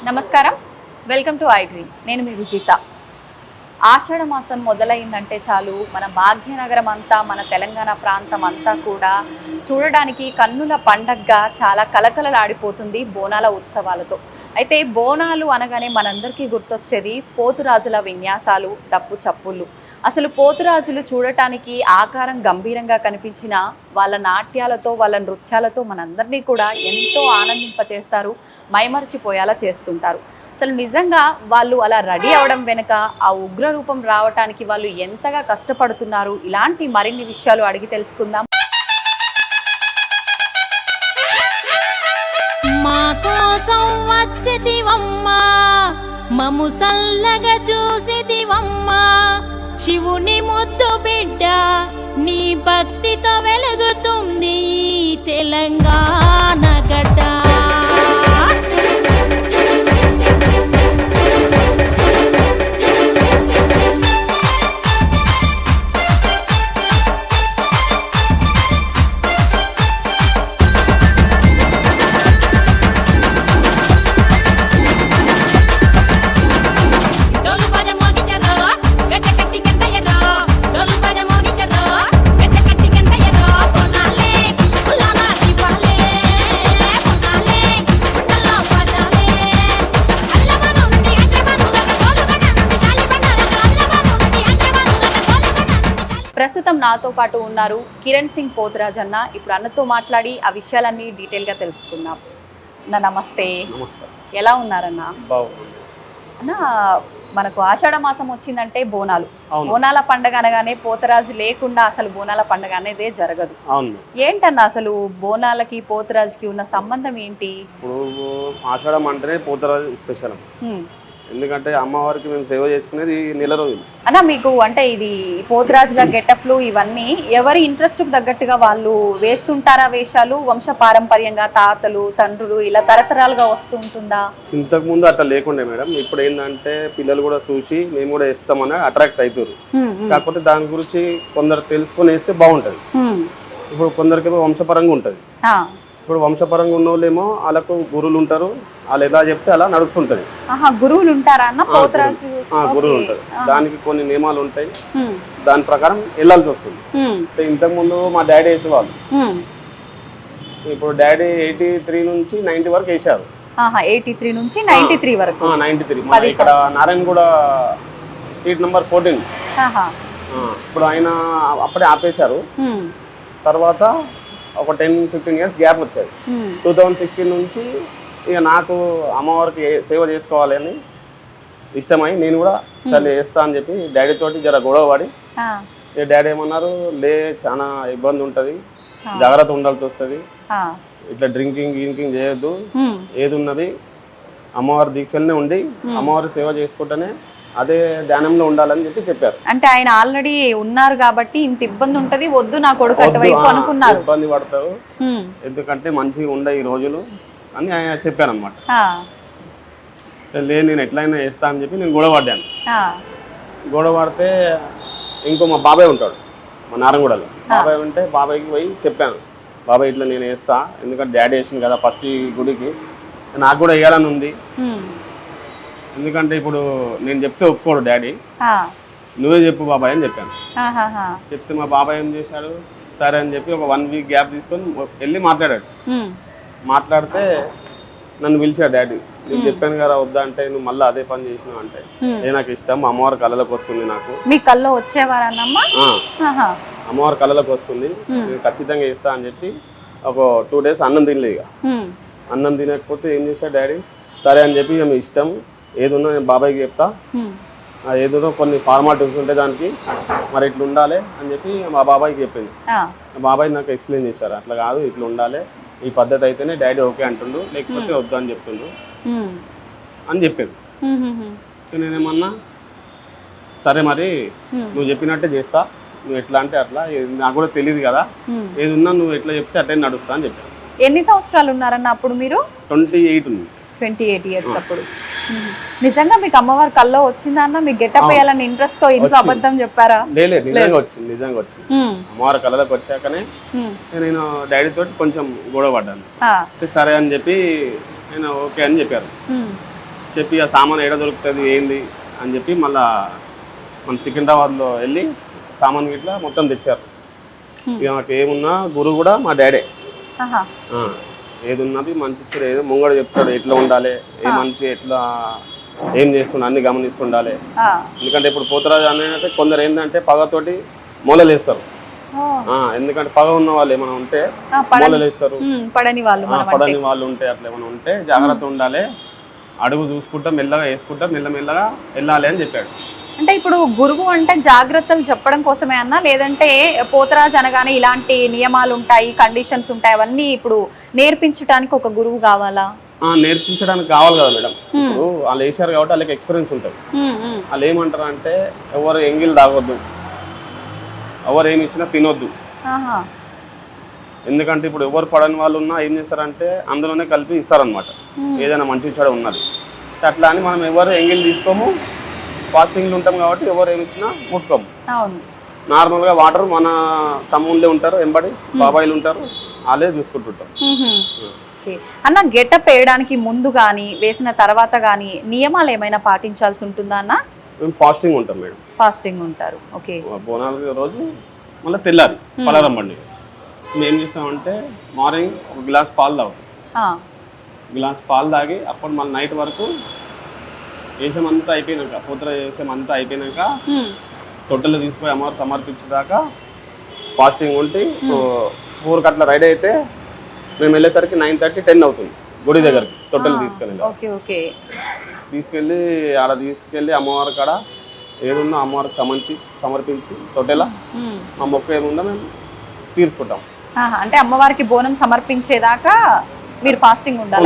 నమస్కారం, welcome to I dream. నేను మీ విజిత. ఆషాఢ మాసం మొదలైందంటే చాలు మన భాగ్యనగరం అంతా, మన తెలంగాణ ప్రాంతం అంతా కూడా చూడడానికి కన్నుల పండగగా చాలా కలకలలాడిపోతుంది బోనాల ఉత్సవాలతో. అయితే బోనాలు అనగానే మనందరికీ గుర్తొచ్చేది పోతురాజుల విన్యాసాలు, డప్పు చప్పుళ్ళు. అసలు పోతురాజులు చూడటానికి ఆకారం గంభీరంగా కనిపించిన వాళ్ళ నాట్యాలతో, వాళ్ళ నృత్యాలతో మనందరినీ కూడా ఎంతో ఆనందింపచేస్తారు, మైమరిచిపోయేలా చేస్తుంటారు. అసలు నిజంగా వాళ్ళు అలా రెడీ అవడం వెనుక ఆ ఉగ్ర రూపం రావటానికి వాళ్ళు ఎంతగా కష్టపడుతున్నారు, ఇలాంటి మరిన్ని విషయాలు అడిగి తెలుసుకుందాం. మా కోసం వచ్చేదివమ్మా, మము సల్లగా చూసేదివమ్మా, శివుని ముద్దు బిడ్డ నీ భక్తితో వెలుగుతుంది తెలంగాణ గడ్డ. ప్రస్తుతం నాతో పాటు ఉన్నారు కిరణ్ సింగ్ పోతురాజ్ అన్న. ఇప్పుడు అన్నతో మాట్లాడి ఆ విషయాలన్నీ డీటెయిల్గా తెలుసుకుందాం. అన్న నమస్తే. ఎలా ఉన్నారన్న? అన్న, మనకు ఆషాఢ మాసం వచ్చిందంటే బోనాలు, బోనాల పండుగ అనగానే పోతరాజు లేకుండా అసలు బోనాల పండుగ అనేదే జరగదు. ఏంటన్నా అసలు బోనాలకి పోతరాజుకి ఉన్న సంబంధం ఏంటి? ఇప్పుడు ఆషాఢం అంటేనే పోతరాజు స్పెషల్. ఎందుకంటే అమ్మవారికి మేము సేవ చేసుకునేది నెల రోజులు అన్న. మీకు అంటే ఇది పోతురాజుల గెటప్లు ఇవన్నీ ఎవరి ఇంట్రెస్ట్ కు తగ్గట్టుగా వాళ్ళు వేస్తుంటారా వేషాలు? వంశ పారంపర్యంగా తాతలు తండ్రులు ఇలా తరతరాలుగా వస్తుంటుందా? ఇంతకు ముందు అట్లా లేకుండే మేడం. ఇప్పుడు ఏంటంటే పిల్లలు కూడా చూసి మేము కూడా వేస్తామని అట్రాక్ట్ అవుతారు. కాకపోతే దాని గురించి కొందరు తెలుసుకొని వేస్తే బాగుంటది. ఇప్పుడు కొందరికి వంశపరంగా ఉంటది. ఇప్పుడు వంశపరంగా ఉన్న వాళ్ళేమో వాళ్ళకు గురువులు ఉంటారు, వాళ్ళు ఎలా చెప్తే అలా నడుస్తుంటది. గురువులు ఉంటారా అన్న? పోతురాజు గురువులు ఉంటారు, దానికి కొన్ని నియమాలు ఉంటాయి, దాని ప్రకారం వెళ్ళాల్సి వస్తుంది. ఇంతకు ముందు మా డాడీ వేసేవాళ్ళు. ఇప్పుడు డాడీ 83 నుంచి 90 వరకు వేసారు. 83 నుంచి 93 వరకు. 93 ఇక్కడ నారాయణగూడ స్ట్రీట్ నెంబర్ 14. ఇప్పుడు ఆయన అప్పుడే ఆపేశారు. తర్వాత ఒక 10-15 ఇయర్స్ గ్యాప్ వచ్చాయి. 2016 నుంచి ఇక నాకు అమ్మవారికి సేవ చేసుకోవాలి అని ఇష్టమై నేను కూడా సరే చేస్తా అని చెప్పి డాడీ తోటి జర గొడవ పడి, డాడీ ఏమన్నారు, లే చాలా ఇబ్బంది ఉంటుంది, జాగ్రత్త ఉండాల్సి వస్తుంది, ఇట్లా డ్రింకింగ్ చేయొద్దు, ఏది ఉన్నది అమ్మవారి దీక్షలనే ఉండి అమ్మవారి సేవ చేసుకుంటేనే అదే ధ్యానంలో ఉండాలని చెప్పి చెప్పారు. అంటే ఆయన ఆల్రెడీ ఉన్నారు కాబట్టి ఇంత ఇబ్బంది ఉంటది, వద్దు నా కొడుకు అటువైపు అనుకున్నారు. ఇబ్బంది పడతారు, ఎందుకంటే మంచిగా ఉండే ఈ రోజులు అని ఆయన చెప్పారు అనమాట. లేదు నేను ఎట్లయినా చేస్తా అని చెప్పి నేను గొడవ పడ్డాను. గొడవ పడితే ఇంకో మా బాబాయ్ ఉంటాడు మా నారాయణగూడలో. బాబాయ్ ఉంటే బాబాయ్కి పోయి చెప్పాను, బాబాయ్ ఇట్లా నేను వేస్తా, ఎందుకంటే డాడీ వేసింది కదా ఫస్ట్ ఈ గుడికి, నాకు కూడా వేయాలని ఉంది. ఎందుకంటే ఇప్పుడు నేను చెప్తే ఒప్పుకోడు డాడీ, నువ్వే చెప్పు బాబాయ్ అని చెప్పాను. చెప్తే మా బాబాయ్ ఏం చేశాడు, సరే అని చెప్పి ఒక 1 వీక్ గ్యాప్ తీసుకొని వెళ్ళి మాట్లాడాడు. మాట్లాడితే నన్ను పిలిచాడు డాడీ. నేను చెప్పాను కదా వద్దా అంటే, నువ్వు మళ్ళీ అదే పని చేసినావు అంటే, నాకు ఇష్టం, అమ్మవారి కళలోకి వస్తుంది, నాకు మీ కల్లో వచ్చేవారన్నమ్మా, అమ్మవారి కళలోకి వస్తుంది, నేను ఖచ్చితంగా ఇస్తా అని చెప్పి ఒక 2 days అన్నం తినలేదు. ఇక అన్నం తినకపోతే ఏం చేశాడు డాడీ, సరే అని చెప్పి మీ ఇష్టం, ఏదున్నా నేను బాబాయ్కి చెప్తా, ఏదో కొన్ని ఫార్మాలిటీస్ ఉంటాయి దానికి, మరి ఇట్లా ఉండాలి అని చెప్పి మా బాబాయ్కి చెప్పింది. బాబాయ్ నాకు ఎక్స్ప్లెయిన్ చేశారు, అట్లా కాదు ఇట్లా ఉండాలి, ఈ పద్ధతి అయితేనే డాడీ ఓకే అంటుండు, లేకపోతే వద్దు అని చెప్తుండు అని చెప్పాను. నేనేమన్నా సరే మరి నువ్వు చెప్పినట్టే చేస్తా, నువ్వు ఎట్లా అంటే అట్లా, నాకు కూడా తెలియదు కదా, ఏది ఉన్నా నువ్వు ఎట్లా చెప్తే అట్లే నడుస్తా అని చెప్పాను. ఎన్ని సంవత్సరాలు ఉన్నారన్న అప్పుడు మీరు? 28 ఉంది. 28 years అప్పుడు. నిజంగా మీకు అమ్మవారి కల్లో వచ్చిందా అన్న? మీకు గెటప్ వేయాలని ఇంట్రెస్ట్ తో ఇంట్లో అబద్ధం చెప్పారా? లేదు నిజంగా వచ్చింది అమ్మవారి కళ్ళలోకి వచ్చాకనే నేను డాడీ తోటి కొంచెం గొడవ పడ్డాను. సరే అని చెప్పి నేను ఓకే అని చెప్పారు. చెప్పి ఆ సామాన్ ఎక్కడ దొరుకుతుంది ఏంది అని చెప్పి మళ్ళా మన సికింద్రాబాద్లో వెళ్ళి సామాన్ గిట్లా మొత్తం తెచ్చారు. ఇక నాకు ఏమున్నా గురువు కూడా మా డాడే. ఏది ఉన్నది మంచి చెడు ఏదో ముంగడు చెప్తాడు, ఎట్లా ఉండాలి, ఏ మనిషి ఎట్లా ఏం చేస్తుండ అన్ని గమనిస్తుండాలి. ఎందుకంటే ఇప్పుడు పోతరాజు అనేది కొందరు ఏంటంటే పగతోటి మూలలేస్తారు. ఎందుకంటే పగ ఉన్న వాళ్ళు ఏమైనా ఉంటే మూలలేస్తారు, పడని వాళ్ళు ఉంటే అట్లా ఏమైనా ఉంటే జాగ్రత్త ఉండాలి, అడుగు చూసుకుంటా మెల్లగా వేసుకుంటా మెల్లమెల్లగా వెళ్ళాలి అని చెప్పాడు. అంటే ఇప్పుడు గురువు అంటే జాగ్రత్తలు చెప్పడం కోసమే అన్నా, లేదంటే పోతరాజు అనగానే ఇలాంటి నియమాలు ఉంటాయి, కండిషన్స్ ఉంటాయి, అవన్నీ ఇప్పుడు నేర్పించడానికి ఒక గురువు కావాలా? నేర్పించడానికి కావాలి కదా మేడం. ఇప్పుడు వాళ్ళు వేసారు కాబట్టి వాళ్ళకి ఎక్స్పీరియన్స్ ఉంటుంది. వాళ్ళు ఏమంటారు అంటే ఎవరు ఎంగిల్ తాగొద్దు, ఎవరు ఏమి ఇచ్చినా తినొద్దు. ఎందుకంటే ఇప్పుడు ఎవరు పడని వాళ్ళు ఉన్నా ఏం చేస్తారంటే అందులోనే కలిపి ఇస్తారనమాట, ఏదైనా మంచి చెడు ఉన్నది. అట్లా అని మనం ఎవరు ఎంగిల్ తీసుకోము, ఫాస్టింగ్లు ఉంటాం కాబట్టి ఎవరు ఏమి ఇచ్చినా ముట్టుకోము. నార్మల్గా వాటర్ మన తమ్ముళ్ళే ఉంటారు, ఎంబడి బాబాయిలు ఉంటారు, వాళ్ళే చూసుకుంటుంటారు. అన్న గెటప్ వేయడానికి ముందు కానీ వేసిన తర్వాత కానీ నియమాలు ఏమైనా పాటించాల్సి ఉంటుందా అన్న? మేము ఫాస్టింగ్ ఉంటాం మేడం. ఫాస్టింగ్ ఉంటారు. ఓకే. బోనాల రోజు మళ్ళీ తెల్లారి పలారం బండి మేము ఏం చేస్తామంటే మార్నింగ్ ఒక గ్లాస్ పాలు తాగుతాం. గ్లాస్ పాలు తాగి అప్పుడు మళ్ళీ నైట్ వరకు వేషమంతా అయిపోయినాక, పూతర వేషమంతా అయిపోయినాక తొట్టెలు తీసుకుపోయి అమ్మవారు సమర్పించేదాకా ఫాస్టింగ్ ఉండి 4 గంటల రెడీ అయితే మేము వెళ్ళేసరికి 9:30, 10 అవుతుంది గుడి దగ్గరికి తొట్టెలు తీసుకెళ్ళి అలా తీసుకెళ్ళి అమ్మవారి కాడ ఏదుందో అమ్మవారికి సమర్పించి తొట్టెల మా మొక్క ఏముందో మేము తీర్చుకుంటాం. అంటే అమ్మవారికి బోనం సమర్పించేదాకా మీరు ఫాస్టింగ్ ఉంటాం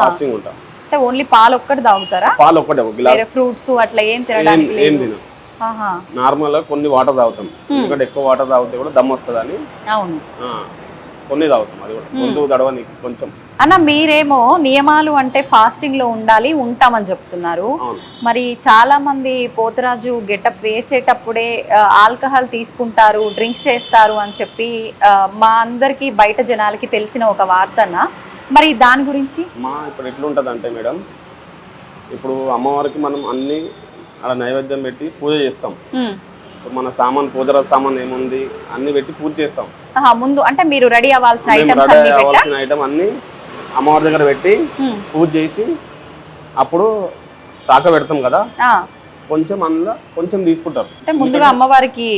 ఫాస్టింగ్ ఉంటాం. అంటే ఓన్లీ పాలు ఒక్కటి తాగుతారా? పాలు ఒక్కటే, ఫ్రూట్స్ అట్లా ఏం తినడానికి ఏం తినం. నార్మల్ గా కొన్ని వాటర్ తాగుతాం, ఎందుకంటే ఎక్కువ వాటర్ తాగితే కూడా దమ్ వస్తుంది అని కొన్ని తాగుతాం. అది కూడా ముందు తడవనికి కొంచెం. అన్న మీరేమో నియమాలు అంటే ఫాస్టింగ్ లో ఉండాలి ఉంటామని చెప్తున్నారు. మరి చాలా మంది పోతరాజు గెటప్ వేసేటప్పుడే ఆల్కహాల్ తీసుకుంటారు, డ్రింక్ చేస్తారు అని చెప్పి మా అందరికి బయట జనాలకి తెలిసిన ఒక వార్తన, మరి దాని గురించి ఇప్పుడు ఎట్లుంటది అంటే మేడం, ఇప్పుడు అమ్మవారికి మనం అన్ని అలా నైవేద్యం పెట్టి పూజ చేస్తాం. మన సామాన్ పూజ సామాన్ ఏముంది అన్ని పెట్టి పూజ చేస్తాం. ముందు అంటే మీరు రెడీ అవ్వాల్సిన ఐటమ్ అన్ని అమ్మవారి దగ్గర పెట్టి పూజ చేసి అప్పుడు శాఖ పెడతాం కదా, కొంచెం అందులో కొంచెం తీసుకుంటారు. అంటే ముందుగా అమ్మవారికి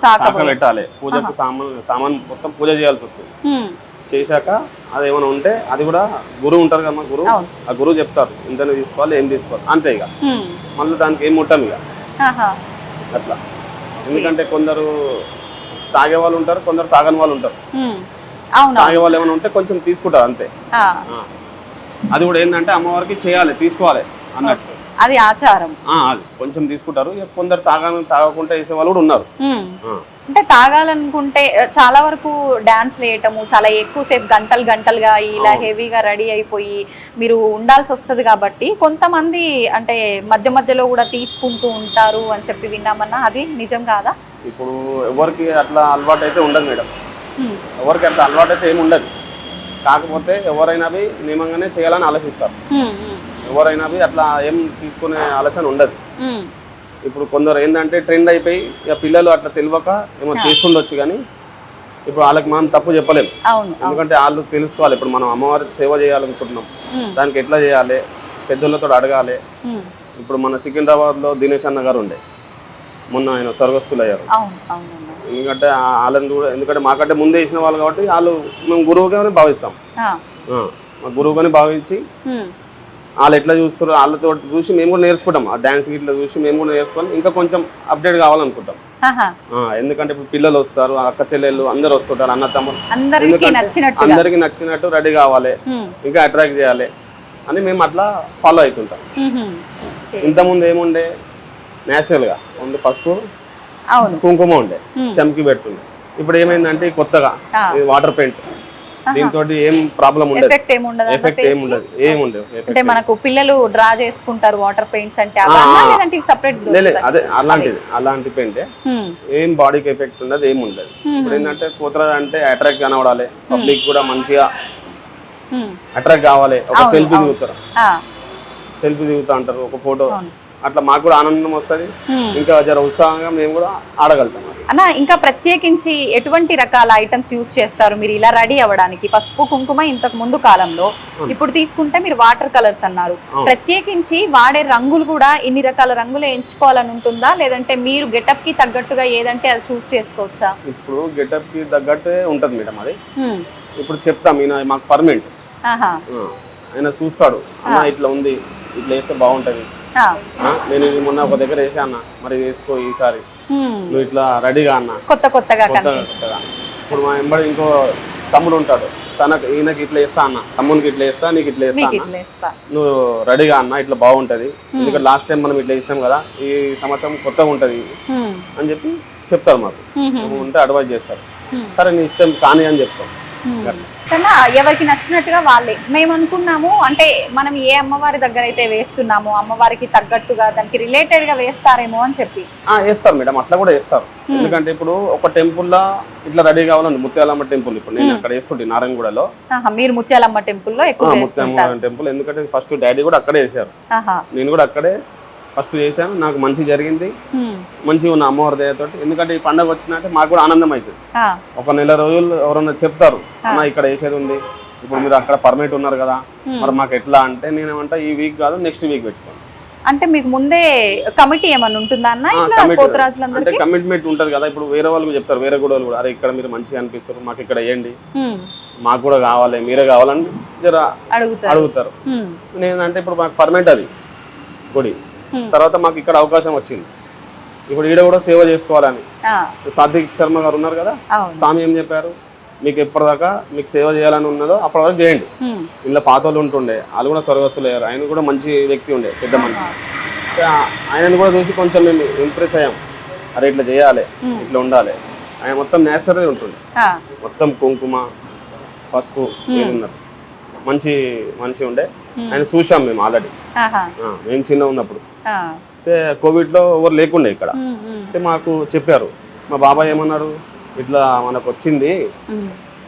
శాఖ పెట్టాలి, పూజకు సామాన్ మొత్తం పూజ చేయాల్సి వస్తుంది. చేశాక అది ఏమైనా ఉంటే అది కూడా గురువు ఉంటారు కదా, గురువు ఆ గురువు చెప్తారు ఇంతనే తీసుకోవాలి ఏం తీసుకోవాలి అంతే. ఇక మళ్ళీ దానికి ఏం ముట్టాం ఇక అట్లా. ఎందుకంటే కొందరు తాగే వాళ్ళు ఉంటారు, కొందరు తాగని వాళ్ళు ఉంటారు. తాగే వాళ్ళు ఏమైనా ఉంటే కొంచెం తీసుకుంటారు అంతే. అది కూడా ఏంటంటే అమ్మవారికి చేయాలి, తీసుకోవాలి అన్నట్టు, అది ఆచారం. అది కొంచెం తీసుకుంటారు. కొందరు తాగకుండా వేసే వాళ్ళు కూడా ఉన్నారు. అంటే తాగాలనుకుంటే చాలా వరకు డాన్స్ వేయటము, చాలా ఎక్కువసేపు గంటలుగా ఇలా హెవీగా రెడీ అయిపోయి మీరు ఉండాల్సి వస్తుంది. కాబట్టి కొంతమంది అంటే మధ్య మధ్యలో కూడా తీసుకుంటూ ఉంటారు అని చెప్పి విన్నామన్నా, అది నిజం కాదా? ఇప్పుడు ఎవరికి అట్లా అలవాటు అయితే ఉండదు మేడం, ఎవరికి అట్లా అలవాటు అయితే ఏమి ఉండదు. కాకపోతే ఎవరైనా నియమంగానే చేయాలని ఆలోచిస్తారు. ఎవరైనా అట్లా ఏం తీసుకునే ఆలోచన ఉండదు. ఇప్పుడు కొందరు ఏంటంటే ట్రెండ్ అయిపోయి ఇక పిల్లలు అట్లా తెలియక ఏమో చేస్తుండొచ్చు, కానీ ఇప్పుడు వాళ్ళకి మనం తప్పు చెప్పలేము. ఎందుకంటే వాళ్ళు తెలుసుకోవాలి. ఇప్పుడు మనం అమ్మవారి సేవ చేయాలనుకుంటున్నాం, దానికి ఎట్లా చేయాలి, పెద్దలతో అడగాలి. ఇప్పుడు మన సికింద్రాబాద్లో దినేష్ అన్న గారు ఉండే, మొన్న ఆయన స్వర్గస్థులు అయ్యారు. ఎందుకంటే వాళ్ళని కూడా, ఎందుకంటే మాకంటే ముందే వేసిన వాళ్ళు కాబట్టి వాళ్ళు మేము గురువుగానే భావిస్తాం. మా గురువుగానే భావించి వాళ్ళు ఎట్లా చూస్తారు వాళ్ళతో చూసి మేము కూడా నేర్చుకుంటాం. ఆ డాన్స్ ఇట్లా చూసి మేము కూడా నేర్చుకొని ఇంకా కొంచెం అప్డేట్ కావాలనుకుంటాం. ఎందుకంటే ఇప్పుడు పిల్లలు వస్తారు, అక్క చెల్లెళ్ళు అందరు వస్తుంటారు, అన్న తమ్ముడు, అందరికి నచ్చినట్టు రెడీ కావాలి, ఇంకా అట్రాక్ట్ చేయాలి అని మేము అట్లా ఫాలో అవుతుంటాం. ఇంతకుముందు ఏముండే నేచురల్ గా ఉంది, పసుపు కుంకుమ ఉండే, చమ్కి పెడుతుండే. ఇప్పుడు ఏమైందంటే కొత్తగా వాటర్ పెయింట్ దీంతో ఏం ప్రాబ్లం ఉండదు, ఎఫెక్ట్ ఏమి ఉండదు ఎఫెక్ట్ ఏం ఉండదు, ఏం ఉండదు. అంటే మనకు పిల్లలు డ్రా చేసుకుంటారు వాటర్ పెయింట్స్ అంటే అవన్నా లేదంటే సెపరేట్ లేదు అదే అలాంటి పెయింటే ఏం బాడీకి ఎఫెక్ట్ ఉండదు, ఏం ఉండదు. ఇప్పుడు ఏంటంటే పోతరాజు అంటే అట్రాక్ట్ కనబడాలి, పబ్లిక్ కూడా మంచిగా అట్రాక్ట్ కావాలి, ఒక సెల్ఫీ దిగుతారు, సెల్ఫీ దిగుతా అంటారు, ఒక ఫోటో, అట్లా మాకు కూడా ఆనందం వస్తుంది, ఇంకా జర ఉత్సాహంగా మేము కూడా ఆడగలుగుతాం. అన్న ఇంకా ప్రత్యేకించి ఎటువంటి రకాల ఐటమ్స్ యూజ్ చేస్తారు మీరు ఇలా రెడీ అవ్వడానికి? పసుపు కుంకుమ ఇంతకు ముందు కాలంలో, ఇప్పుడు తీసుకుంటే మీరు వాటర్ కలర్స్ అన్నారు, ప్రత్యేకించి వాడే రంగులు కూడా ఇన్ని రకాల రంగులు ఎంచుకోవాలని ఉంటుందా, లేదంటే మీరు గెటప్ కి తగ్గట్టుగా ఏదంటే అది చూస్ చేసుకోవచ్చా? ఇప్పుడు గెటప్ కి తగ్గట్టే ఉంటది మేడం అది. ఇప్పుడు చెప్తాం, ఈయన మాకు పర్మనెంట్, ఆయన చూస్తాడు, అన్న ఇట్లా ఉంది, ఇట్లా వేస్తే బాగుంటది, నేను ఇది మొన్న ఒక దగ్గర వేసా అన్న, మరి వేసుకో ఈసారి, నువ్వు ఇట్లా రెడీగా అన్న, కొత్తగా ఇప్పుడు మా వెంబడి ఇంకో తమ్ముడు ఉంటాడు, ఈయనకి ఇట్లా వేస్తా అన్న, తమ్మునికి ఇట్లా వేస్తా, నీకు ఇట్లా వేస్తా, నువ్వు రెడీగా అన్న, ఇట్లా బాగుంటది, ఎందుకంటే లాస్ట్ టైం మనం ఇట్లా ఇస్తాం కదా, ఈ సంవత్సరం కొత్తగా ఉంటది అని చెప్పి చెప్తారు, మాకు ఉంటే అడ్వైజ్ చేస్తారు, సరే నీ ఇష్టం కానీ అని చెప్తాం. కన్నా ఎవరికి నచ్చినట్టుగా వాళ్ళే. మేము అనుకున్నాము అంటే మనం ఏ అమ్మవారి దగ్గర అయితే వేస్తున్నామో అమ్మవారికి తగ్గట్టుగా దానికి రిలేటెడ్ గా వేస్తారేమో అని చెప్పి. వేస్తారు మేడం, అట్లా కూడా వేస్తారు. ఎందుకంటే ఇప్పుడు ఒక టెంపుల్ లా ఇట్లా రెడీ కావాలండి, ముత్యాలమ్మ టెంపుల్, ఇప్పుడు నేను అక్కడ వేస్తుంటే నారాయణగూడలో. మీరు ముత్యాలమ్మ టెంపుల్ లో ఎక్కువ ముత్యాలమ్మ టెంపుల్, ఎందుకంటే ఫస్ట్ డాడీ కూడా అక్కడే వేసారు, నేను కూడా అక్కడే ఫస్ట్ చేశాను, నాకు మంచి జరిగింది, మంచిగా ఉన్న అమ్మవారి దయతోటి. ఎందుకంటే ఈ పండుగ వచ్చినట్టే మాకు కూడా ఆనందం అవుతుంది. ఒక నెల రోజులు ఎవరన్నా చెప్తారు, అన్న ఇక్కడ వేసేది ఉంది, ఇప్పుడు మీరు అక్కడ పర్మిట్ ఉన్నారు కదా, మరి మాకు ఎట్లా అంటే నేనేమంటా ఈ వీక్ కాదు నెక్స్ట్ వీక్ పెట్టుకోండి. అంటే మీకు ముందే కమిటీ ఏమన్నా ఉంటుందా అన్న? అంటే కమిట్మెంట్ ఉంటది కదా, ఇప్పుడు వేరే వాళ్ళు చెప్తారు, వేరే కూడా కూడా, అరే ఇక్కడ మీరు మంచిగా అనిపిస్తారు, మాకు ఇక్కడ వేయండి, మాకు కూడా కావాలి, మీరే కావాలని జర అడుగుతారు. నేనంటే ఇప్పుడు మాకు పర్మిట్ అది గుడి, తర్వాత మాకు ఇక్కడ అవకాశం వచ్చింది, ఇప్పుడు ఈడ కూడా సేవ చేసుకోవాలని సాత్విక్ శర్మ గారు ఉన్నారు కదా, స్వామి ఏం చెప్పారు, మీకు ఎప్పటిదాకా మీకు సేవ చేయాలని ఉన్నదో అప్పటి వరకు చేయండి. ఇలా పాత వాళ్ళు ఉంటుండే, వాళ్ళు కూడా స్వర్గస్థులు అయ్యారు, ఆయన కూడా మంచి వ్యక్తి ఉండే, పెద్ద మనిషి, ఆయనను కూడా చూసి కొంచెం మేము ఇంప్రెస్ అయ్యాం, అరే ఇట్లా చేయాలి, ఇట్లా ఉండాలి. ఆయన మొత్తం నేచురల్ ఉంటుండే, మొత్తం కుంకుమ పసుపు ఉన్నారు, మంచి మనిషి ఉండే, ఆయన చూసాం మేము ఆల్రెడీ, మేము చిన్న ఉన్నప్పుడు. అయితే కోవిడ్ లో ఎవరు లేకుండే ఇక్కడ, అయితే మాకు చెప్పారు, మా బాబాయ్ ఏమన్నారు, ఇట్లా మనకు వచ్చింది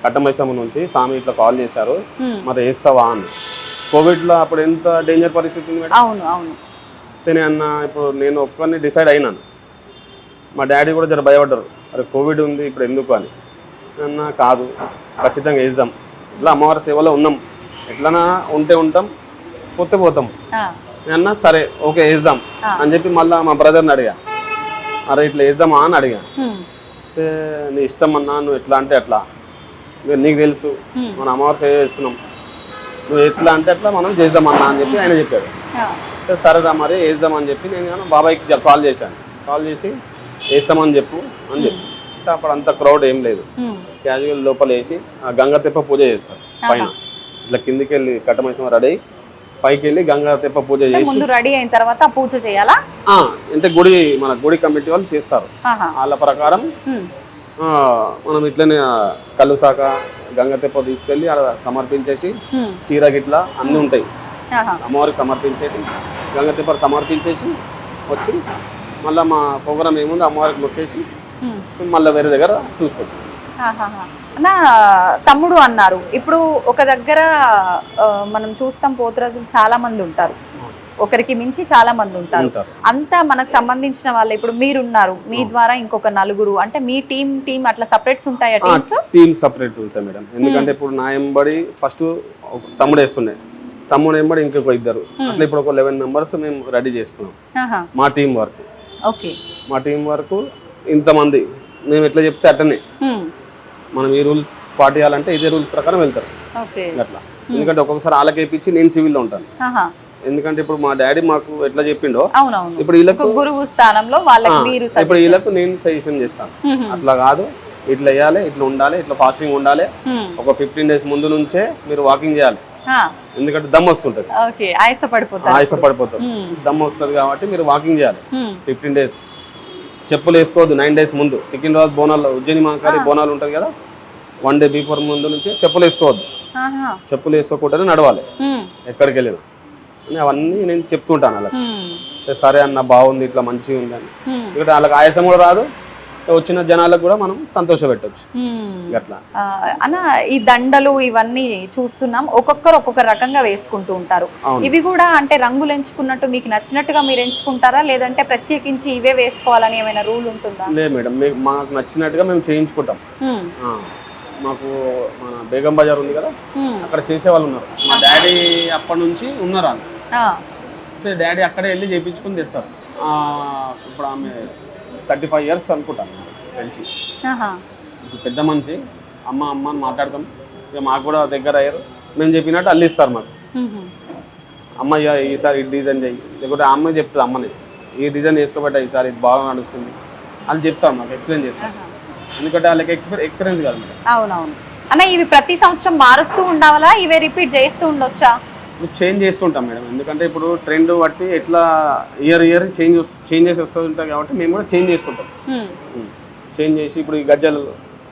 కట్టమైసమ్మ నుంచి స్వామి ఇట్లా కాల్ చేశారు, మరి వేస్తావా అని. కోవిడ్ లో అప్పుడు ఎంత డేంజర్ పరిస్థితి ఉంది మేడం. అయితే అన్న ఇప్పుడు నేను ఒక్కరిని డిసైడ్ అయినాను, మా డాడీ కూడా జర భయపడ్డారు, అరే కోవిడ్ ఉంది ఇప్పుడు ఎందుకు అని. అన్న కాదు, ఖచ్చితంగా వేద్దాం, ఇట్లా అమ్మవారి సేవలో ఉన్నాం, ఎట్లనా ఉంటే ఉంటాం, పోతే పోతాం అన్న. సరే ఓకే వేద్దాం అని చెప్పి మళ్ళీ మా బ్రదర్ని అడిగా, అరే ఇట్లా వేద్దామా అని అడిగా. అయితే నీ ఇష్టం అన్నా, నువ్వు ఎట్లా అంటే అట్లా, నీకు తెలుసు మన అమ్మవారి సేవ చేస్తున్నాం, నువ్వు ఎట్లా అంటే అట్లా మనం చేద్దామన్నా అని చెప్పి ఆయన చెప్పాడు. సరేదా మరి వేద్దామని చెప్పి నేను బాబాయ్కి కాల్ చేశాను, కాల్ చేసి వేస్తామని చెప్పు అని చెప్పి. అప్పుడు అంత క్రౌడ్ ఏం లేదు, క్యాజువల్ లోపల వేసి గంగ తెప్ప పూజ చేస్తారు పైన, ఇట్లా కిందికి వెళ్ళి కట్టమైసమ్మ రెడీ పైకి వెళ్ళి గంగా తెప్ప పూజ చేసి రెడీ అయిన తర్వాత పూజ చేయాలా అంటే మన గుడి కమిటీ వాళ్ళు చేస్తారు, వాళ్ళ ప్రకారం మనం ఇట్లనే కళ్ళు శాఖ గంగ తెప్ప తీసుకెళ్ళి అలా సమర్పించేసి చీర గిట్లా అన్నీ ఉంటాయి అమ్మవారికి సమర్పించేసి గంగ తెప్ప సమర్పించేసి వచ్చి మళ్ళీ మా ప్రోగ్రామ్ ఏముంది అమ్మవారికి మొక్కేసి మళ్ళీ వేరే దగ్గర చూసుకుంటాం. నా తమ్ముడు అన్నారు, ఇప్పుడు ఒక దగ్గర మనం చూస్తాం పోతురాజులు చాలా మంది ఉంటారు, ఒకరికి మించి చాలా మంది ఉంటారు, అంతా మనకు సంబంధించిన వాళ్ళు. ఇప్పుడు మీరున్నారు, మీ ద్వారా ఇంకొక నలుగురు, అంటే మీ టీం అట్లా సపరేట్స్ ఉంటాయా? టీమ్ సపరేట్ ఉంటాయి మేడం, ఎందుకంటే ఇప్పుడు నా ఎంబడి ఫస్ట్ తమ్ముడు వేస్తుండే, తమ్ముడు ఎంబడి ఇంకొక ఇద్దరు, అట్లా ఇప్పుడు ఒక 11 మెంబర్స్ మేము రెడీ చేసుకున్నాం మా టీం వరకు. మా టీం వరకు ఇంతమంది మేము ఎట్లా చెప్తే అట్లనే మనం ఈ రూల్స్ పాటియాలంటే ఇదే రూల్స్ ప్రకారం వెళ్తారు అట్లా. ఎందుకంటే ఒక్కొక్కసారి వాళ్ళకి వేయించి నేను సివిల్లో ఉంటాను, ఎందుకంటే ఇప్పుడు మా డాడీ మాకు ఎట్లా చెప్పిండో ఇప్పుడు వీళ్ళకు గురువు స్థానంలో ఇప్పుడు వీళ్ళకు నేను సజెషన్ చేస్తాను, అట్లా కాదు ఇట్లా వేయాలి, ఇట్లా ఉండాలి, ఇట్లా ఫాస్టింగ్ ఉండాలి, ఒక 15 days ముందు నుంచే మీరు వాకింగ్ చేయాలి, ఎందుకంటే దమ్ వస్తుంటది, ఆయాస పడిపోతుంది, దమ్ వస్తుంది కాబట్టి మీరు వాకింగ్ చేయాలి 15 days. చెప్పులు వేసుకోవద్దు 9 days ముందు. సికింద్రాబాద్ బోనాలు, ఉజ్జయిని మహాకాళి బోనాలు ఉంటుంది కదా, 1 డే బిఫోర్ ముందు నుంచి చెప్పులు వేసుకోవద్దు, ఆహా. చెప్పులు వేసుకోకుండానే నడవాలి ఉమ్, ఎక్కడికి వెళ్ళినా అని అవన్నీ నేను చెప్తుంటాను అలా. ఉమ్, సరే అన్న బాగుంది, ఇట్లా మంచిగా ఉంది అని. ఉమ్, ఇక్కడ వాళ్ళకి ఆయాసం కూడా రాదు, వచ్చిన జనాలకు కూడా మనం సంతోష పెట్టచ్చు ఉమ్. అట్లా. అన్న ఈ దండలు ఇవన్నీ చూస్తున్నాం, ఒక్కొక్కరు ఒక్కొక్క రకంగా వేసుకుంటూ ఉంటారు. అవును. ఇవి కూడా అంటే రంగులు ఎంచుకున్నట్టు మీకు నచ్చినట్టుగా మీరు ఎంచుకుంటారా, లేదంటే ప్రత్యేకించి ఇవే వేసుకోవాలని ఏమైనా రూల్ ఉంటుందా? లేదు మేడం, మాకు నచ్చినట్టుగా మేము చేయించుకుంటాం. ఉమ్, మాకు మన బేగం బజార్ ఉంది కదా, ఉమ్, అక్కడ చేసే వాళ్ళు ఉన్నారు. మా డాడీ అప్పటి నుంచి ఉన్నారు అని, ఆ, అంటే డాడీ అక్కడే వెళ్ళి చేయించుకుని తెస్తారు. ఇప్పుడు ఆమె 35 years అనుకుంటాను తెలిసి. ఆహా. ఇప్పుడు పెద్ద మనిషి, అమ్మ అమ్మ అని మాట్లాడతాం. ఇక మాకు కూడా దగ్గర అయ్యారు, మేము చెప్పినట్టు అల్లు ఇస్తారు మాకు. ఉహు, అమ్మ ఈసారి ఈ డిజైన్ చేయి, లేకపోతే అమ్మ చెప్తుంది అమ్మని ఈ డిజైన్ వేసుకోబెట్ట ఈసారి ఇది బాగా నడుస్తుంది అని చెప్తాం, మాకు ఎక్స్ప్లెయిన్ చేస్తాం. ఆహా. ఎందుకంటే వాళ్ళకి ఎక్స్పీరియన్స్ కాదు మేడం. అవునవును అన్న, ఇవి ప్రతి సంవత్సరం మారుస్తూ ఉండాలా, ఇవే రిపీట్ చేస్తూ ఉండొచ్చా? చేంజ్ చేస్తుంటాం మేడం, ఎందుకంటే ఇప్పుడు ట్రెండ్ బట్టి ఎట్లా ఇయర్ చేంజెస్ వస్తూ ఉంటాయి కాబట్టి మేము కూడా చేంజ్ చేస్తుంటాం. ఉమ్, చేంజ్ చేసి ఇప్పుడు ఈ గజ్జలు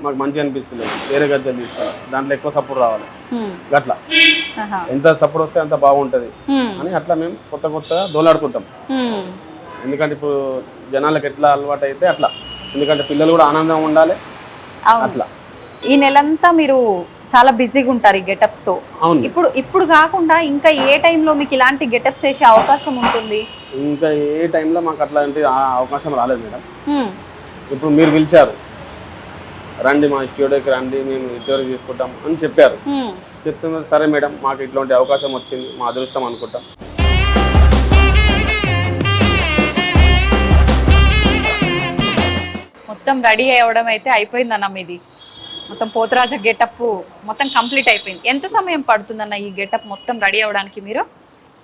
మాకు మంచిగా అనిపిస్తుంది, వేరే గజ్జలు తీసుకోవాలి, దాంట్లో ఎక్కువ సపోర్ట్ రావాలి ఉమ్, అట్లా. ఆహా. ఎంత సపోర్ట్ వస్తే అంత బాగుంటుంది ఉమ్, అని అట్లా మేము కొత్తగా దోలాడుతుంటాం. ఉమ్, ఎందుకంటే ఇప్పుడు జనాలకు ఎట్లా అలవాటు అయితే అట్లా, ఎందుకంటే పిల్లలు కూడా ఆనందంగా ఉండాలి అవును. అట్లా. ఈ నెలంతా మీరు చాలా బిజీగా ఉంటారు ఈ గెటప్స్ తో. అవును. ఇప్పుడు కాకుండా ఇంకా ఏ టైంలో మీకు ఇలాంటి గెటప్స్ వేసే అవకాశం ఉంటుంది? ఇంకా ఏ టైంలో మాకు అట్లాంటి అవకాశం రాలేదు మేడం. ఉమ్, ఇప్పుడు మీరు పిలిచారు, రండి మా స్టూడియోకి రండి, మేము ఇంటర్వ్యూ తీసుకుంటాం అని చెప్పారు. ఉమ్, చెప్తున్నారు, సరే మేడం మాకు ఇట్లాంటి అవకాశం వచ్చింది, మా అదృష్టం అనుకుంటాం. మొత్తం రెడీ అవ్వడం అయితే అయిపోయిందన్న మీది. మొత్తం పోతరాజ గెటప్ మొత్తం కంప్లీట్ అయిపోయింది. ఎంత సమయం పడుతుందన్న ఈ గెటప్ మొత్తం రెడీ అవ్వడానికి? మీరు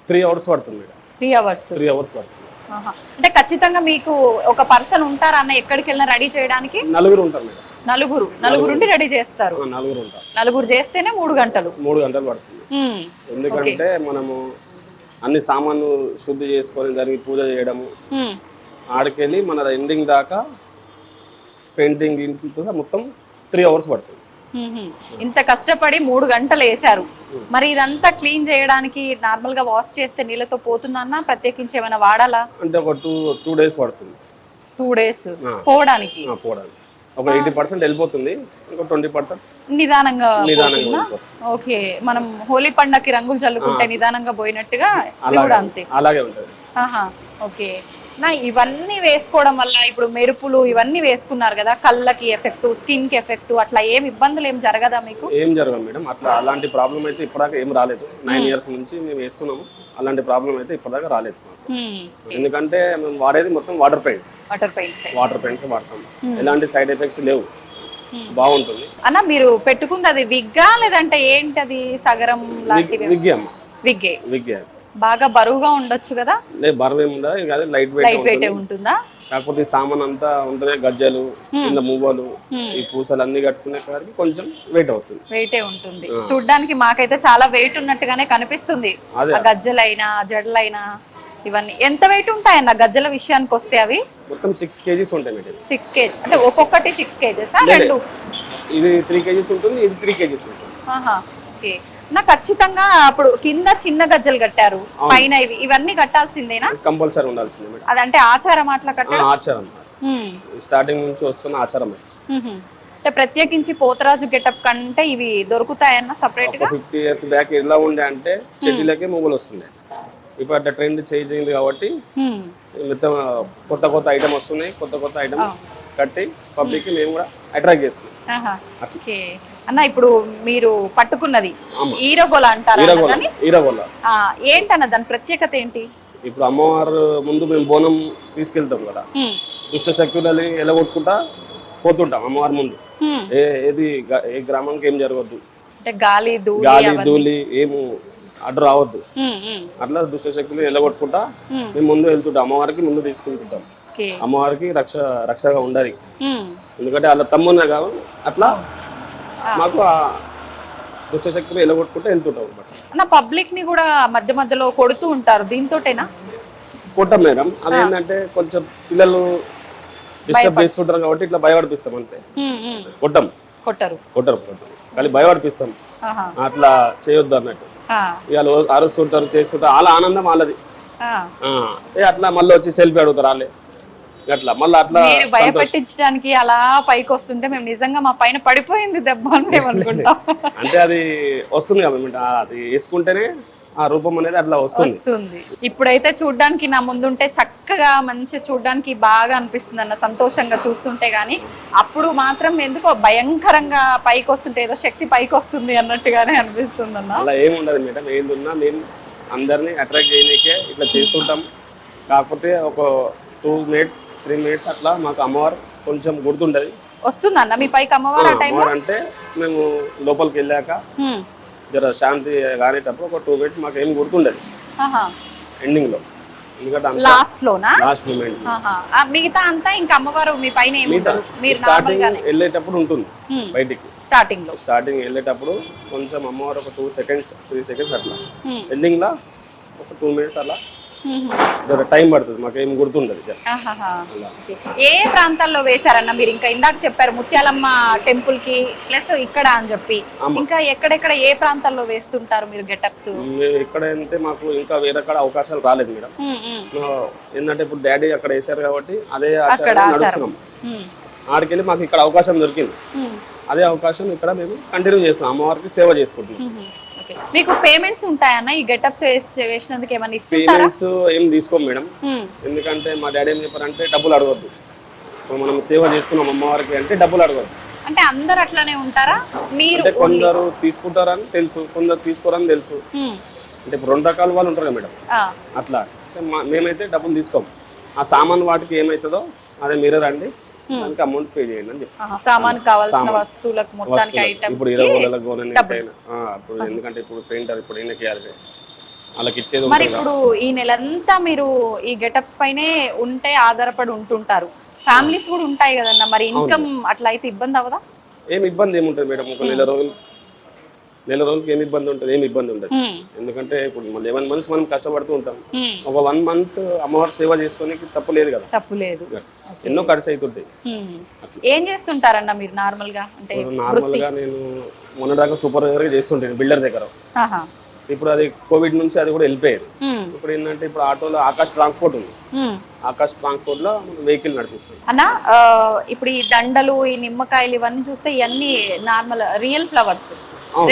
3 hours పడుతుంది మేడం. 3 hours. 3 hours పడుతుంది. ఆహా. అంటే ఖచ్చితంగా మీకు ఒక పర్సన్ ఉంటారా అన్న ఎక్కడికి వెళ్ళినా రెడీ చేయడానికి? నలుగురు ఉంటారు మేడం. నలుగురుండి రెడీ చేస్తారు. నలుగురు ఉంటారు. నలుగురు చేస్తేనే 3 గంటలు. 3 గంటలు పడుతుంది. ఉమ్, ఎందుకంటే మనము అన్ని సామాన్లు శుద్ధి చేసుకొని దానికి పూజ చేయడము, ఉమ్, ఆడికెళ్ళి మన ఎండింగ్ దాకా పెయింటింగ్ మొత్తం 3 hours పడుతుంది. ఉహుం. ఇంత కష్టపడి 3 గంటలు వేసారు, మరి ఇదంతా క్లీన్ చేయడానికి నార్మల్ గా వాష్ చేస్తే నీళ్ళతో పోతుందన్నా ప్రత్యేకించి ఏమైనా వాడాలా? అంటే ఒక 2 days పడుతుంది 2 days పోవడానికి. పోవడానికి ఒక 80% వెళ్ళిపోతుంది, ఇంకో 20% నిదానంగా నిదానంగా పోతుందా? వెళ్ళిపోతుంది. ఓకే, మనం హోలీ పండగకి రంగులు చల్లుకుంటే నిదానంగా పోయినట్టుగా ఇది కూడా అంతే. అలాగే ఉంటుంది. ఆహా, ఓకే. నా ఇవన్నీ వేసుకోవడం వల్ల ఇప్పుడు మెరుపులు ఇవన్నీ వేసుకున్నారు కదా, కళ్ళకి ఎఫెక్ట్, స్కిన్ కి ఎఫెక్ట్, అట్లా ఏం ఇబ్బందులు ఏం జరగదా మీకు? ఏం జరగదు మేడం, అట్లా అలాంటి ప్రాబ్లం అయితే ఇప్పటిదాకా ఏం రాలేదు. 9 years నుంచి మేము వేస్తున్నాము, అలాంటి ప్రాబ్లం అయితే ఇప్పటిదాకా రాలేదు మాకు. ఎందుకంటే మేము వాడేది మొత్తం వాటర్ పెయింట్స్ వాడతాం, ఎలాంటి సైడ్ ఎఫెక్ట్స్ లేవు, బాగుంటుంది. అన్న మీరు పెట్టుకుంది అది విగ్గా లేదంటే ఏంటది? సగరం లాంటివి? విగ్గే అమ్మ, విగ్గే. బాగా బరువుగా ఉండొచ్చు కదా? లేదు, బరువు ఏమి ఉండదు, కాదు లైట్ వెయిట్ ఉంటుందా? కాకపోతే ఈ సామాన్ అంతా ఉంటుంది, గజ్జలు కింద మువ్వలు ఈ పూసలు అన్ని కట్టుకునే కాడికి కొంచెం వెయిట్ అవుతుంది. వెయిటే ఉంటుంది. చూడ్డానికి మాకైతే చాలా వెయిట్ ఉన్నట్టుగానే కనిపిస్తుంది. ఆ గజ్జలైనా జడలైనా ఇవన్నీ ఎంత వెయిట్ ఉంటాయన్న గజ్జల విషయానికి వస్తే? అవి మొత్తం 6 kgs ఉంటాయి మేడం. 6 kg అంటే ఒక్కొక్కటి 6 kgs? రెండు ఇది 3 kgs ఉంటుంది, ఇది 3 kgs ఉంటుంది. ఓకే. నా ఖచ్చితంగా అప్పుడు కింద చిన్న గజ్జలు కట్టారు, పైన ఇవన్నీ కట్టాల్సిందేనా? కంపల్సరీ ఉండాల్సిందే మేడం. అదంటే ఆచారం అట్లా కట్టడం? ఆచారం, స్టార్టింగ్ నుంచి వస్తున్న ఆచారం. అంటే ప్రత్యేకించి పోతరాజు గెటప్ కంటే ఇవి దొరుకుతాయన్న సపరేట్ గా? 50 years బ్యాక్ ఎలా ఉండే అంటే చెట్లకే మొగ్గులు వస్తుండే, ఇప్పుడు అట్లా ట్రెండ్ చేంజ్ అయింది కాబట్టి మొత్తం కొత్త ఐటమ్ వస్తున్నాయి, కొత్త ఐటమ్ కట్టి పబ్లిక్ మేము కూడా అట్రాక్ట్ చేస్తున్నాం. ఓకే అన్న, ఇప్పుడు మీరు పట్టుకున్నది ఈరగోల అంటారా? ఈరగోల ఏంటన్న దాని ప్రత్యేకత ఏంటి? ఇప్పుడు అమ్మవారు ముందు మేము బోనం తీసుకెళ్తాం కదా, దుష్ట శక్తులని ఎలగొట్టుకుంటా పోతుంటాం అమ్మవారి ముందు. ఏ గ్రామానికి ఏం జరగద్దు, గాలి ధూళి ఏము అడ్డు రావద్దు, అట్లా దుష్ట శక్తులు ఎలగొట్టుకుంటా మేము ముందు వెళ్తుంటాం, అమ్మవారికి ముందు తీసుకుంటుంటాం. అమ్మవారికి రక్షగా ఉండాలి, ఎందుకంటే వాళ్ళ తమ్మున్నా కాబట్టి అట్లా మాకు ఆ దుష్ట శక్తులు ఎలగొట్టుకుంటా వెళ్తుంటాం అన్నమాట. పబ్లిక్ ని కూడా మధ్య మధ్యలో కొడుతూ ఉంటారు, దీంతోటేనా? కొట్టాం మేడం, అదేంటంటే కొంచెం పిల్లలు డిస్టర్బ్ చేస్తుంటారు కాబట్టి ఇట్లా భయపడిపిస్తాం అంతే, కొట్టాం. కొట్టరు. కొట్టరు కొట్టరు కానీ భయపడిపిస్తాం ఆహా. అట్లా చేయొద్దు అన్నట్టు. ఆ, ఇవాళ అరుస్తుంటారు చేస్తుంటారు వాళ్ళ ఆనందం వాళ్ళది. ఆ. అట్లా మళ్ళీ వచ్చి సెల్ఫీ అడుగుతారు వాళ్ళే అట్లా మళ్ళీ అట్లా మీరు భయపెట్టించడానికి అలా పైకి వస్తుంటే మేము నిజంగా మా పైన పడిపోయింది దెబ్బ అని మేము అనుకుంటాం. అంటే అది వస్తుంది కదా అది వేసుకుంటేనే ఆ రూపం అనేది అట్లా వస్తుంది. ఇప్పుడైతే చూడ్డానికి నా ముందుంటే చక్కగా మంచి చూడ్డానికి బాగా అనిపిస్తుంది అన్న, సంతోషంగా చూస్తుంటే గానీ అప్పుడు మాత్రం ఎందుకో భయంకరంగా పైకి వస్తుంటే ఏదో శక్తి పైకి వస్తుంది అన్నట్టుగానే అనిపిస్తుంది అన్న. అలా ఏముండదు మేడం, ఏదున్నా మేము అందరినీ అట్రాక్ట్ చేయడానికే ఇట్లా చేస్తుంటాం. కాకపోతే ఒక 2 minutes 3 minutes అట్లా మాకు అమ్మవారు కొంచెం గుర్తుంటది. వస్తుందన్న మీ పైకి అమ్మవారు ఆ టైంలో? అంటే మేము లోపలికి వెళ్ళాక జర శాంతి కానేటప్పుడు ఒక 2 minutes మాకు ఏం గుర్తుండదు ఎండింగ్ లో, ఎందుకంటే లాస్ట్ లోనా, లాస్ట్ మూమెంట్. మిగతా అంతా ఇంకా అమ్మవారు మీ పైన ఏముంటారు? మీరు స్టార్టింగ్ వెళ్ళేటప్పుడు ఉంటుంది బయటికి, స్టార్టింగ్ వెళ్ళేటప్పుడు కొంచెం అమ్మవారు ఒక 2 seconds 3 seconds అట్లా, ఎండింగ్ లా ఒక 2 minutes అలా టైం పడుతుంది, మాకు ఏం గుర్తుండదు. ఏ ప్రాంతాల్లో వేశారన్న మీరు? ఇంకా ఇందాక చెప్పారు ముత్యాలమ్మ టెంపుల్ కి ప్లస్ ఇక్కడ అని చెప్పి, ఇంకా ఎక్కడెక్కడ ఏ ప్రాంతాల్లో వేస్తుంటారు మీరు గెటప్స్? ఇక్కడ అంటే మాకు ఇంకా వేరే అవకాశాలు రాలేదు మేడం. ఏంటంటే ఇప్పుడు డాడీ అక్కడ వేశారు కాబట్టి అదే నడుస్తున్నాం. ఆడికెళ్ళి మాకు ఇక్కడ అవకాశం దొరికింది, అదే అవకాశం ఇక్కడ మేము కంటిన్యూ చేస్తాం, అమ్మవారికి సేవ చేసుకుంటున్నాం. మీకు పేమెంట్స్ ఉంటాయన్న ఈ గెటప్స్ వేసినందుకు? ఏమైనా ఇస్తుంటారా? పేమెంట్స్ ఏం తీసుకోం మేడం, ఎందుకంటే మా డాడీ ఏం చెప్పారంటే డబ్బులు అడగొద్దు, మనం సేవ చేస్తున్నాం అమ్మవారికి అంటే డబ్బులు అడగొద్దు. అంటే అందరు అట్లానే ఉంటారా? మీరు కొందరు తీసుకుంటారని తెలుసు, కొందరు తీసుకోరని తెలుసు. అంటే ఇప్పుడు 2 రకాల వాళ్ళు ఉంటారు కదా మేడం, అట్లా మేమైతే డబ్బులు తీసుకోము. ఆ సామాన్ వాటికి ఏమవుతుందో అదే మీరే రండి, దానికి అమౌంట్ పే చేయండి అని చెప్పి. సామాన్ కావాల్సిన వస్తువులకు మొత్తానికి ఇప్పుడు 20,000 ఇప్పుడు ఎందుకంటే ఇప్పుడు పెయింటర్ ఇప్పుడు ఎన్నకి వాళ్ళకి ఇచ్చేది. మరి ఇప్పుడు ఈ నెలంతా మీరు ఈ గెటప్స్ పైనే ఉంటే ఆధారపడి ఉంటుంటారు, ఫ్యామిలీస్ కూడా ఉంటాయి కదన్న, మరి ఇన్కమ్ అట్లా అయితే ఇబ్బంది అవ్వదా? ఏం ఇబ్బంది ఏముంటుంది మేడం, ఒక నెల రోజులకి ఏమి ఇబ్బంది ఉంటుంది? ఏమి ఇబ్బంది ఉండదు, ఎందుకంటే ఇప్పుడు 11 months మనం కష్టపడుతూ ఉంటాం. ఒక 1 month అమ్మవారి సేవ చేసుకోనికి తప్పు లేదు కదా, తప్పు లేదు. ఎన్నో ఖర్చు అవుతుంటాయి. ఏం చేస్తుంటారన్న మీరు నార్మల్ గా? అంటే నార్మల్ గా నేను మొన్నదాకా సూపర్వైజర్ గా చేస్తుంటాను బిల్డర్ దగ్గర. ఇప్పుడు అది కోవిడ్ నుంచి అది కూడా వెళ్ళిపోయేది. ఇప్పుడు ఏంటంటే ఇప్పుడు ఆటోలో ఆకాశ్ ట్రాన్స్పోర్ట్ ఉంది, ఆకాశ్ ట్రాన్స్పోర్ట్ లో వెహికల్ నడిపిస్తుంది అన్న. ఇప్పుడు ఈ దండలు ఈ నిమ్మకాయలు ఇవన్నీ చూస్తే ఇవన్నీ నార్మల్ రియల్ ఫ్లవర్స్,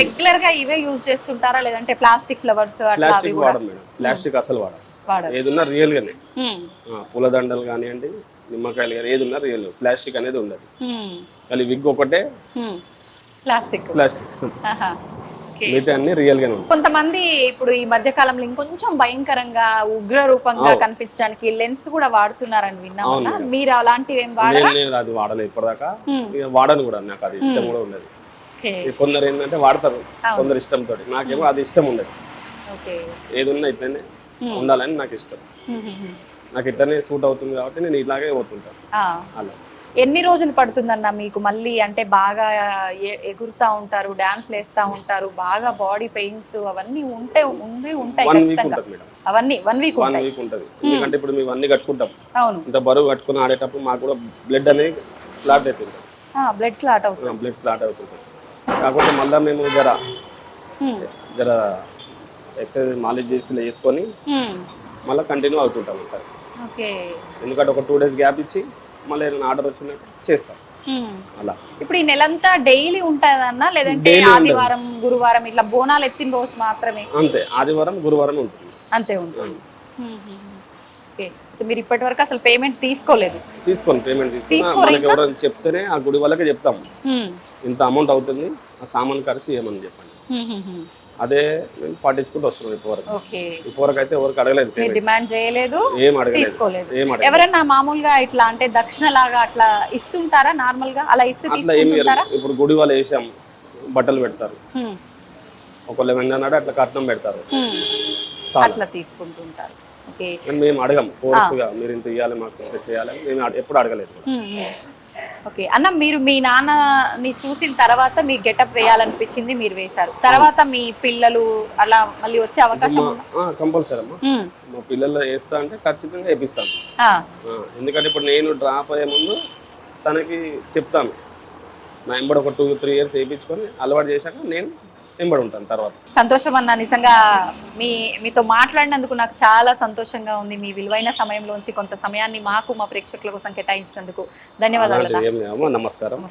రెగ్యులర్ గా ఇవే యూజ్ చేస్తుంటారా లేదంటే ప్లాస్టిక్ ఫ్లవర్స్? ప్లాస్టిక్ వాడడం మేడం, ప్లాస్టిక్ అసలు వాడడం, ఏదున్నా రియల్ గానే. పూల దండలు కానివ్వండి, నిమ్మకాయలు కానీ ఏదున్నా రియల్, ప్లాస్టిక్ అనేది ఉండదు. కానీ విగ్ ఒకటే ప్లాస్టిక్ మిగతా అన్ని రియల్ గానే ఉంటాయి. కొంతమంది ఇప్పుడు ఈ మధ్య కాలంలో ఇంకొంచెం భయంకరంగా ఉగ్ర రూపంగా కనిపించడానికి లెన్స్ కూడా వాడుతున్నారని విన్నామన్నా, మీరు అలాంటివి ఏం వాడరా? నేను అది వాడలేదు ఇప్పటిదాకా, వాడను కూడా, నాకు అది ఇష్టం కూడా ఉండదు. కొందరు ఏంటంటే వాడతారు, కొందరు ఇష్టంతో, నాకేమో అది ఇష్టం ఉండదు. ఏదున్నా ఇట్లనే ఉండాలని నాకు ఇష్టం, నాకు ఇట్లనే సూట్ అవుతుంది కాబట్టి నేను ఇలాగే పోతుంటాను. అలా ఎన్ని రోజులు పడుతుందన్న మీకు మళ్ళీ? అంటే బాగా ఎగురుతా ఉంటారు, డాన్స్లు వేస్తా ఉంటారు, బాగా బాడీ పెయిన్స్ అవన్నీ ఉంటాయి ఖచ్చితంగా. అవన్నీ 1 week ఉంటుంది, ఎందుకంటే ఇప్పుడు మేము అన్ని కట్టుకుంటాం. అవును, ఇంత బరువు కట్టుకుని ఆడేటప్పుడు మాకు కూడా బ్లడ్ అనేది క్లాట్ అవుతుంది. బ్లడ్ క్లాట్ అవుతుంది. కాకపోతే మళ్ళీ మేము జర ఎక్సర్సైజ్ మాలిష్ చేసుకొని మళ్ళీ కంటిన్యూ అవుతుంటాం సార్. ఎందుకంటే ఒక 2 days గ్యాప్ ఇచ్చి మళ్ళీ ఏదైనా ఆర్డర్ వచ్చినట్టు చేస్తాం అలా. ఇప్పుడు ఈ నెలంతా డైలీ ఉంటుందన్నా లేదంటే ఆదివారం గురువారం ఇట్లా బోనాలు ఎత్తిన రోజు మాత్రమే? అంతే, ఆదివారం గురువారం ఉంటుంది, అంతే ఉంటుంది. మీరు ఇప్పటి వరకు అసలు పేమెంట్ తీసుకోలేదు? పేమెంట్ తీసుకొని ఎవరైనా చెప్తేనే ఆ గుడి వాళ్ళకే చెప్తాం, ఇంత అమౌంట్ అవుతుంది, ఆ సామాన్ ఖర్చు ఏమని చెప్పండి, అదే మేము పాటించుకుంటూ వస్తున్నాం. ఇప్పటివరకు అయితే ఎవరికి అడగలేదు, డిమాండ్ చేయలేదు, ఏం అడగలేదు, తీసుకోలేదు. ఎవరైనా మామూలుగా ఇట్లా అంటే దక్షిణ లాగా అట్లా ఇస్తుంటారా? నార్మల్ గా అలా ఇస్తే తీసుకుంటారా? ఇప్పుడు గుడి వాళ్ళు వేసాం, బట్టలు పెడతారు, ఒకళ్ళు ఏమన్నా అట్లా కట్నం పెడతారు, అట్లా తీసుకుంటుంటారు. మేము అడగం ఫోర్స్ గా మీరు ఇంత ఇవ్వాలి మాకు ఇంత చేయాలని మేము ఎప్పుడు అడగలేదు. ఓకే అన్న, మీరు మీ నాన్నని చూసిన తర్వాత మీ గెటప్ వేయాలనిపించింది, మీరు వేశారు, తర్వాత మీ పిల్లలు అలా మళ్ళీ వచ్చే అవకాశం? కంపల్సరీ అమ్మా, మా పిల్లలు వేస్తా అంటే ఖచ్చితంగా వేపిస్తాను. ఎందుకంటే ఇప్పుడు నేను డ్రాప్ అయ్యే ముందు తనకి చెప్తాను, నా ఎంబడి ఒక 2-3 ఇయర్స్ వేయించుకొని అలవాటు చేశాక నేను ఎంబడి ఉంటాను తర్వాత. సంతోషం అన్న, నిజంగా మీతో మాట్లాడినందుకు నాకు చాలా సంతోషంగా ఉంది. మీ విలువైన సమయంలోంచి కొంత సమయాన్ని మాకు మా ప్రేక్షకుల కోసం కేటాయించినందుకు ధన్యవాదాలు. ఏం లేదమ్మా, నమస్కారం.